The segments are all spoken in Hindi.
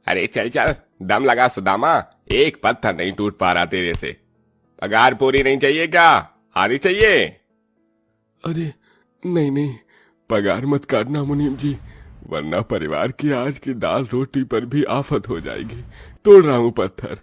अरे चल चल, दम लगा सुदामा, एक पत्थर नहीं टूट पा रहा तेरे से। पगार पूरी नहीं चाहिए क्या? आधी चाहिए? अरे नहीं नहीं, पगार मत काटना मुनीम जी, वरना परिवार की आज की दाल रोटी पर भी आफत हो जाएगी। तोड़ रहा हूं पत्थर।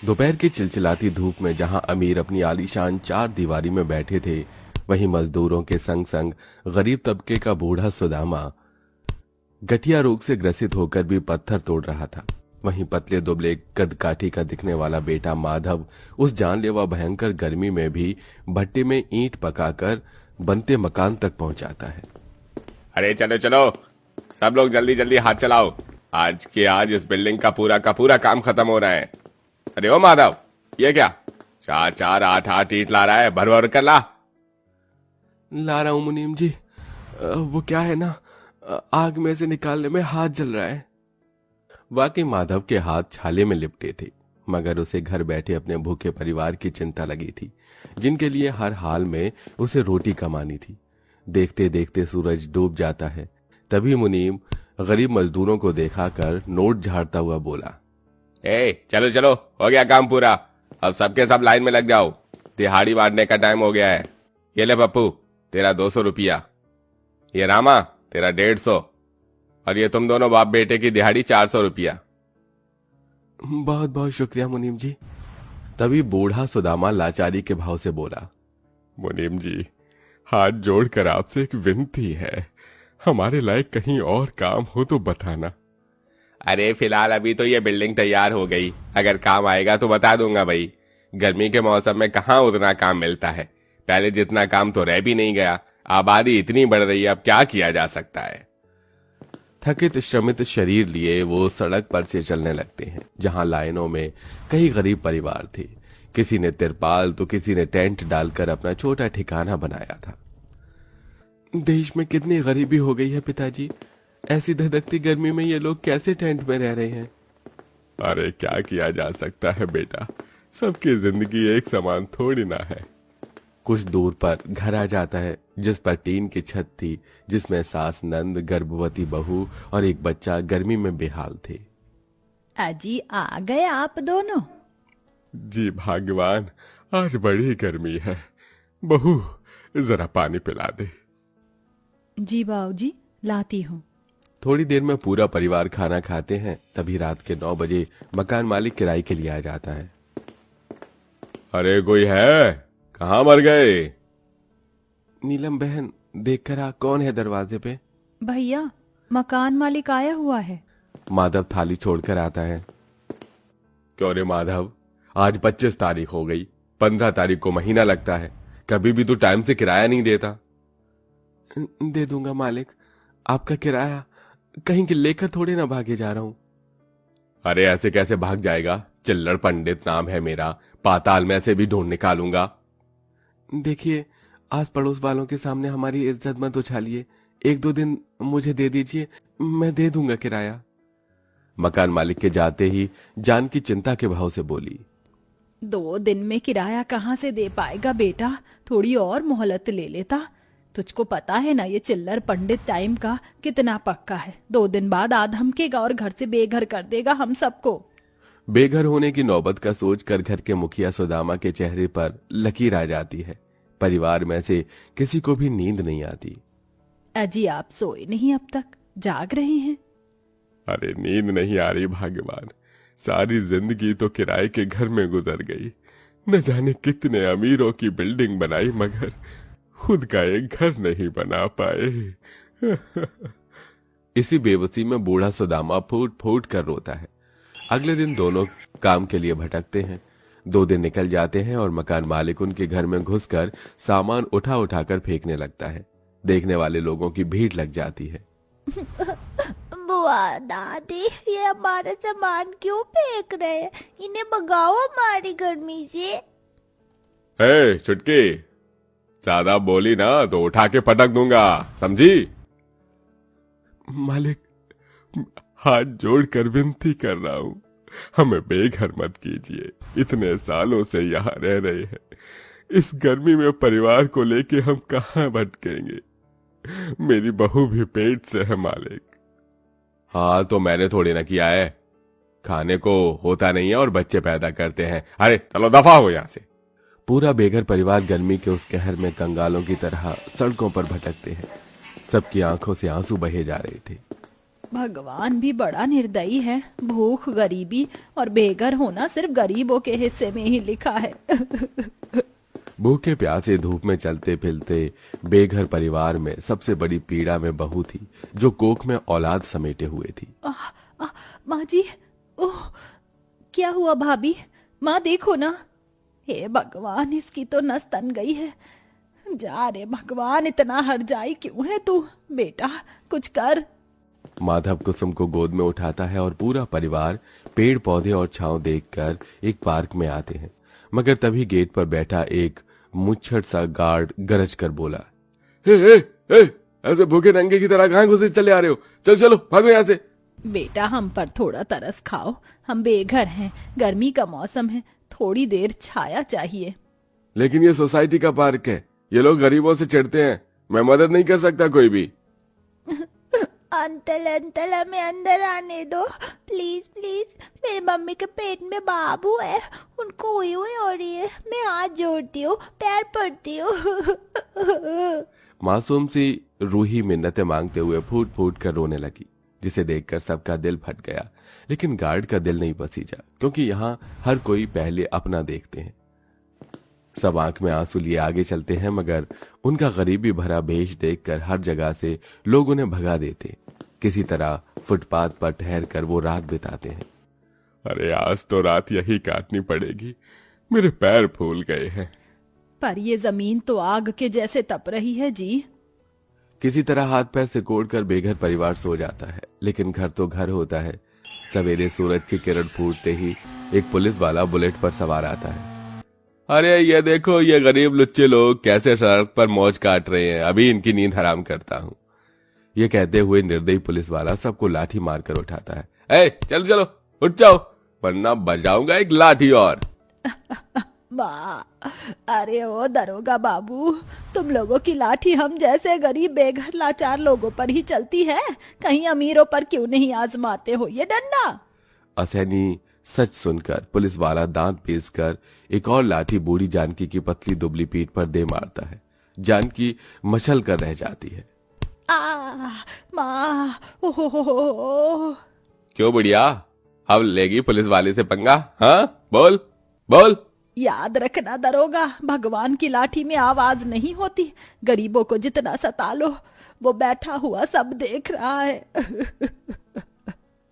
दोपहर की चिलचिलाती धूप में जहां अमीर अपनी आलीशान चार दीवारी में बैठे थे, वहीं मजदूरों के संग संग गरीब तबके का बूढ़ा सुदामा गठिया रोग से ग्रसित होकर भी पत्थर तोड़ रहा था। वहीं पतले दुबले कद काठी का दिखने वाला बेटा माधव उस जानलेवा भयंकर गर्मी में भी भट्टी में ईंट पकाकर बनते मकान तक पहुंचाता है। अरे चलो चलो, सब लोग जल्दी जल्दी हाथ चलाओ, आज के आज इस बिल्डिंग का पूरा काम खत्म हो रहा है। अरे ओ माधव, ये क्या 4-4 8-8 ईंट ला रहा है? भर भर कर ला। ला रहा हूं मुनीम जी, वो क्या है ना, आग में से निकालने में हाथ जल रहा है। वाकई माधव के हाथ छाले में लिपटे थे, मगर उसे घर बैठे अपने भूखे परिवार की चिंता लगी थी, जिनके लिए हर हाल में उसे रोटी कमानी थी। देखते देखते सूरज डूब जाता है। तभी मुनीम गरीब मजदूरों को देखाकर नोट झाड़ता हुआ बोला, ए चलो चलो, हो गया काम पूरा, अब सबके सब लाइन में लग जाओ, दिहाड़ी बांटने का टाइम हो गया है। ये ले पप्पू, तेरा 200 रुपया, ये रामा तेरा 150, और ये तुम दोनों बाप बेटे की दिहाड़ी 400 रुपया। बहुत बहुत शुक्रिया मुनीम जी। तभी बूढ़ा सुदामा लाचारी के भाव से बोला, मुनीम जी, हाथ जोड़कर आपसे एक विनती है, हमारे लायक कहीं और काम हो तो बताना। अरे फिलहाल अभी तो ये बिल्डिंग तैयार हो गई, अगर काम आएगा तो बता दूंगा भाई। गर्मी के मौसम में कहाँ उतना काम मिलता है, पहले जितना काम तो रह भी नहीं गया, आबादी इतनी बढ़ रही है, अब क्या किया जा सकता है। थकित श्रमित शरीर लिए वो सड़क पर से चलने लगते हैं, जहां लाइनों में कई गरीब परिवार थे। किसी ने तिरपाल तो किसी ने टेंट डालकर अपना छोटा ठिकाना बनाया था। देश में कितनी गरीबी हो गई है पिताजी, ऐसी धधकती गर्मी में ये लोग कैसे टेंट में रह रहे हैं। अरे क्या किया जा सकता है बेटा, सबकी जिंदगी एक समान थोड़ी ना है। कुछ दूर पर घर आ जाता है, जिस पर टीन की छत थी, जिसमें सास नंद, गर्भवती बहू और एक बच्चा गर्मी में बेहाल थे। अजी आ गए आप दोनों? जी भाग्यवान, आज बड़ी गर्मी है, बहू जरा पानी पिला दे। जी बाबूजी, लाती हूँ। थोड़ी देर में पूरा परिवार खाना खाते हैं। तभी रात के 9 बजे मकान मालिक किराए के लिए आ जाता है। अरे कोई है? कहाँ मर गए? नीलम बहन, देख कर आ, कौन है दरवाजे पे? भैया, मकान मालिक आया हुआ है। माधव थाली छोड़कर आता है। क्यों रे माधव, आज 25 तारीख हो गई, 15 तारीख को महीना लगता है, कभी भी तू टाइम से किराया नहीं देता। दे दूंगा मालिक, आपका किराया कहीं के लेकर थोड़े ना भागे जा रहा हूं। अरे ऐसे कैसे भाग जाएगा, चिल्लड़ पंडित नाम है मेरा, पाताल में से भी ढूंढ निकालूंगा। देखिए, आस पड़ोस वालों के सामने हमारी इज्जत मत उछालिए, 1-2 दिन मुझे दे दीजिए, मैं दे दूंगा किराया। मकान मालिक के जाते ही जान की चिंता के भाव से बोली, 2 दिन में किराया कहाँ से दे पाएगा बेटा, थोड़ी और मोहलत ले लेता। तुझको पता है ना ये चिल्लर पंडित टाइम का कितना पक्का है, 2 दिन बाद आ धमकेगा और घर से बेघर कर देगा हम सबको। बेघर होने की नौबत का सोचकर घर के मुखिया सुदामा के चेहरे पर लकीर आ जाती है। परिवार में से किसी को भी नींद नहीं आती। अजी आप सोए नहीं अब तक, जाग रहे हैं? अरे नींद नहीं आ रही भाग्यवान, सारी जिंदगी तो किराए के घर में गुजर गई, न जाने कितने अमीरों की बिल्डिंग बनाई, मगर खुद का एक घर नहीं बना पाए। इसी बेबसी में बूढ़ा सुदामा फूट फूट कर रोता है। अगले दिन दोनों काम के लिए भटकते हैं। 2 दिन निकल जाते हैं और मकान मालिक उनके घर में घुसकर सामान उठा उठाकर फेंकने लगता है। देखने वाले लोगों की भीड़ लग जाती है। बुआ दादी, ये हमारा सामान क्यों फेंक रहे हैं, इन्हें भगाओ हमारी गर्मी से। हे छुटकी, ज्यादा बोली ना तो उठा के पटक दूंगा, समझी? मालिक, हाथ जोड़कर विनती कर रहा हूँ, हमें बेघर मत कीजिए, इतने सालों से यहाँ रह रहे हैं, इस गर्मी में परिवार को लेके हम कहाँ भटकेंगे। मेरी बहू भी पेट से है मालिक। हाँ तो मैंने थोड़ी ना किया है, खाने को होता नहीं है और बच्चे पैदा करते हैं। अरे चलो दफा हो यहां से। पूरा बेघर परिवार गर्मी के उस कहर में कंगालों की तरह सड़कों पर भटकते हैं। सबकी आंखों से आंसू बहे जा रहे थे। भगवान भी बड़ा निर्दयी है। भूख, गरीबी और बेघर होना सिर्फ गरीबों के हिस्से में ही लिखा है। भूखे प्यासे धूप में चलते फिरते बेघर परिवार में सबसे बड़ी पीड़ा में बहू थी, जो कोख में औलाद समेटे हुए थी। माँ जी, ओह क्या हुआ भाभी? माँ देखो ना। हे भगवान, इसकी तो नस तन गई है। जा रे भगवान, इतना हरजाई क्यों है तू? बेटा कुछ कर। माधव कुसुम को गोद में उठाता है और पूरा परिवार पेड़ पौधे और छांव देखकर एक पार्क में आते हैं। मगर तभी गेट पर बैठा एक मुच्छड़ सा गार्ड गरज कर बोला, हे हे हे, ऐसे भूखे नंगे की तरह कहां घुसे चले आ रहे हो? चल चलो भागो यहाँ से। बेटा हम पर थोड़ा तरस खाओ, हम बेघर हैं, गर्मी का मौसम है, थोड़ी देर छाया चाहिए। लेकिन ये सोसाइटी का पार्क है, ये लोग गरीबों से चिढ़ते हैं, मैं मदद नहीं कर सकता कोई भी। अंकल अंकल हमें अंदर आने दो प्लीज प्लीज। मेरी मम्मी के पेट में बाबू है, उनको हुई हुई हो रही है। मैं हाथ जोड़ती हूँ, पैर पड़ती हूँ। मासूम सी रूही मिन्नतें मांगते हुए फूट फूट कर रोने लगी, जिसे देखकर सबका दिल फट गया। लेकिन गार्ड का दिल नहीं पसीजा, क्योंकि यहाँ हर कोई पहले अपना देखते हैं। सब आंख में आंसू लिए आगे चलते हैं, मगर उनका गरीबी भरा भेष देखकर हर जगह से लोग उन्हें भगा देते। किसी तरह फुटपाथ पर ठहर कर वो रात बिताते हैं। अरे आज तो रात यही काटनी पड़ेगी, मेरे पैर फूल गए हैं। पर ये जमीन तो आग के जैसे तप रही है जी। किसी तरह हाथ पैर सिकोड़कर बेघर परिवार सो जाता है, लेकिन घर तो घर होता है। सवेरे सूरज की किरण फूटते ही एक पुलिस वाला बुलेट पर सवार आता है। अरे ये देखो, ये गरीब लुच्चे लोग कैसे सड़क पर मौज काट रहे हैं, अभी इनकी नींद हराम करता हूँ। ये कहते हुए निर्दयी पुलिस वाला सबको लाठी मारकर उठाता है। ए चलो चलो उठ जाओ, वरना बजाऊंगा एक लाठी और। वाह, अरे ओ दरोगा बाबू, तुम लोगों की लाठी हम जैसे गरीब बेघर लाचार लोगों पर ही चलती है, कहीं अमीरों पर क्यों नहीं आजमाते हो ये डंडा? असहनी सच सुनकर पुलिस वाला दांत पीसकर एक और लाठी बूढ़ी जानकी की पतली दुबली पीठ पर दे मारता है। जानकी मचल कर रह जाती है। माँ, ओहो। क्यों बुढ़िया, अब लेगी पुलिस वाले से पंगा? हाँ बोल बोल। याद रखना दरोगा, भगवान की लाठी में आवाज नहीं होती। गरीबों को जितना सता लो, वो बैठा हुआ सब देख रहा है।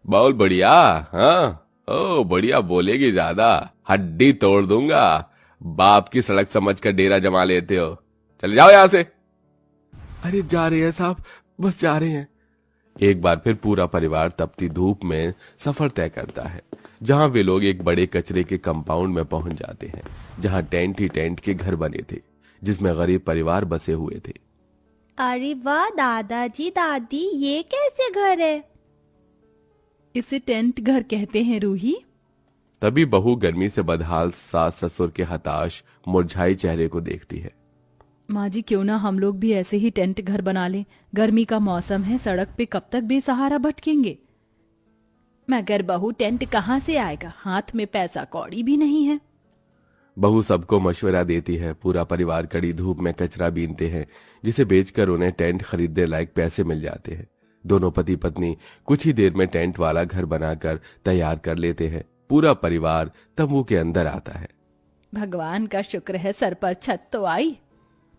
बोल बढ़िया। हाँ ओ बढ़िया, बोलेगी ज्यादा हड्डी तोड़ दूंगा। बाप की सड़क समझकर डेरा जमा लेते हो, चले जाओ यहां से। अरे जा रहे हैं साहब, बस जा रहे हैं। एक बार फिर पूरा परिवार तपती धूप में सफर तय करता है, जहां वे लोग एक बड़े कचरे के कंपाउंड में पहुंच जाते हैं, जहां टेंट ही टेंट के घर बने थे, जिसमें गरीब परिवार बसे हुए थे। अरे वाह दादाजी दादी, ये कैसे घर है? इसे टेंट घर कहते हैं रूही। तभी बहू गर्मी से बदहाल सास ससुर के हताश मुरझाए चेहरे को देखती है। माँ जी क्यों ना हम लोग भी ऐसे ही टेंट घर बना लें, गर्मी का मौसम है, सड़क पे कब तक बेसहारा भटकेंगे। मगर बहू टेंट कहाँ से आएगा, हाथ में पैसा कौड़ी भी नहीं है। बहू सबको मशवरा देती है। पूरा परिवार कड़ी धूप में कचरा बीनते हैं, जिसे बेचकर उन्हें टेंट खरीदने लायक पैसे मिल जाते हैं। दोनों पति पत्नी कुछ ही देर में टेंट वाला घर बनाकर तैयार कर लेते हैं। पूरा परिवार तंबू के अंदर आता है। भगवान का शुक्र है सर पर छत तो आई।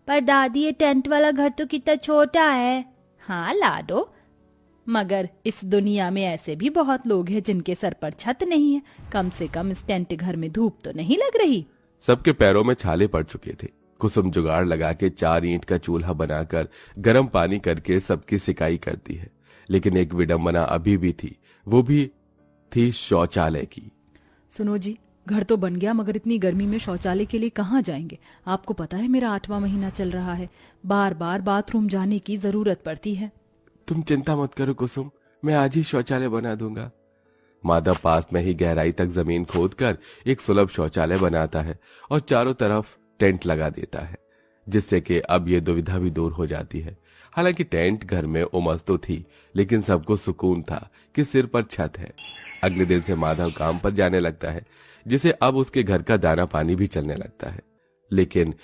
पर दादी ये टेंट वाला घर तो कितना छोटा है। हाँ लाडो, मगर इस दुनिया में ऐसे भी बहुत लोग हैं जिनके सर पर छत नहीं है। कम से कम इस टेंट घर में धूप तो नहीं लग रही। सबके पैरों में छाले पड़ चुके थे। कुसुम जुगाड़ लगा के 4 ईंट का चूल्हा बनाकर गर्म पानी करके सबकी सिकाई करती है। लेकिन एक विडंबना अभी भी थी, वो भी थी शौचालय की। सुनो जी, घर तो बन गया, मगर इतनी गर्मी में शौचालय के लिए कहाँ जाएंगे? आपको पता है मेरा 8वां महीना चल रहा है, बार बार बाथरूम जाने की जरूरत पड़ती है। तुम चिंता मत करो कुसुम, मैं आज ही शौचालय बना दूंगा। माधव पास में ही गहराई तक जमीन खोदकर एक सुलभ शौचालय बनाता है और चारों तरफ टेंट लगा देता है, जिससे कि अब ये दुविधा भी दूर हो जाती है। हालांकि टेंट घर में उमस तो थी, लेकिन सबको सुकून था कि सिर पर छत है। अगले दिन से माधव काम पर जाने लगता है, जिसे अब उसके घर का दाना पानी भी चलने लगता है। लेकिन